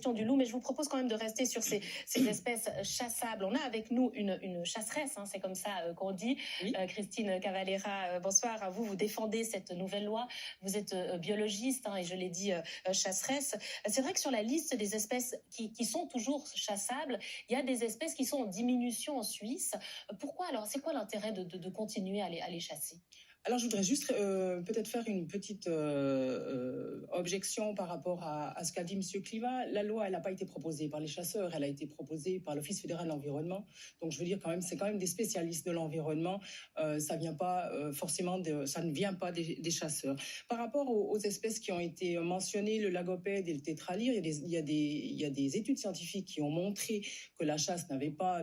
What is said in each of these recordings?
question du loup, mais je vous propose quand même de rester sur ces espèces chassables. On a avec nous une chasseresse, hein, c'est comme ça qu'on dit. Oui. Christine Cavalera, bonsoir. Vous défendez cette nouvelle loi. Vous êtes biologiste, hein, et je l'ai dit, chasseresse. C'est vrai que sur la liste des espèces qui sont toujours chassables, il y a des espèces qui sont en diminution en Suisse. Pourquoi alors? C'est quoi l'intérêt de continuer à les chasser? Alors, je voudrais juste peut-être faire une petite objection par rapport à ce qu'a dit M. Kliva. La loi, elle n'a pas été proposée par les chasseurs, elle a été proposée par l'Office fédéral de l'environnement. Donc, je veux dire quand même, c'est quand même des spécialistes de l'environnement. Ça vient pas forcément ça ne vient pas des chasseurs. Par rapport aux espèces qui ont été mentionnées, le lagopède et le tétralyre, il y a des études scientifiques qui ont montré que la chasse n'avait pas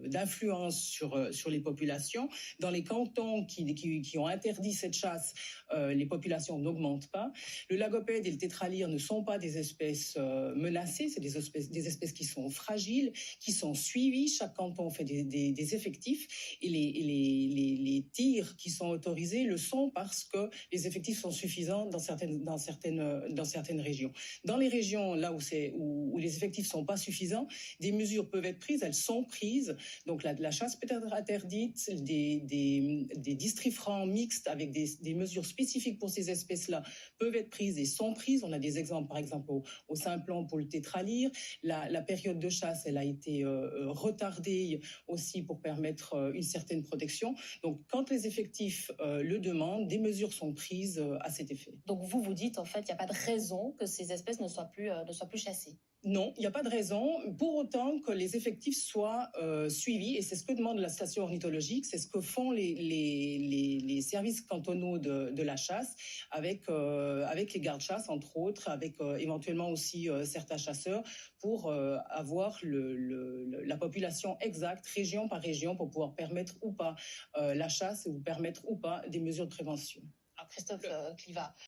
d'influence sur les populations. Dans les cantons qui ont interdit cette chasse, les populations n'augmentent pas. Le lagopède et le tétralyre ne sont pas des espèces menacées, c'est des espèces qui sont fragiles, qui sont suivies. Chaque canton fait des effectifs et les tirs qui sont autorisés le sont parce que les effectifs sont suffisants dans certaines régions. Dans les régions là où les effectifs sont pas suffisants, des mesures peuvent être prises, elles sont prises. Donc la chasse peut être interdite, des distrifrans mixtes avec des mesures spécifiques pour ces espèces-là peuvent être prises et sont prises. On a des exemples, par exemple, au Simplon pour le tétralyre. La période de chasse, elle a été retardée aussi pour permettre une certaine protection. Donc, quand les effectifs le demandent, des mesures sont prises à cet effet. Donc, vous dites, en fait, il n'y a pas de raison que ces espèces ne soient plus chassées. Non, il n'y a pas de raison, pour autant que les effectifs soient suivis, et c'est ce que demande la station ornithologique, c'est ce que font les services cantonaux de la chasse, avec les gardes-chasse, entre autres, avec éventuellement aussi certains chasseurs, pour avoir la population exacte, région par région, pour pouvoir permettre ou pas la chasse, ou permettre ou pas des mesures de prévention. Alors Christophe Kliva,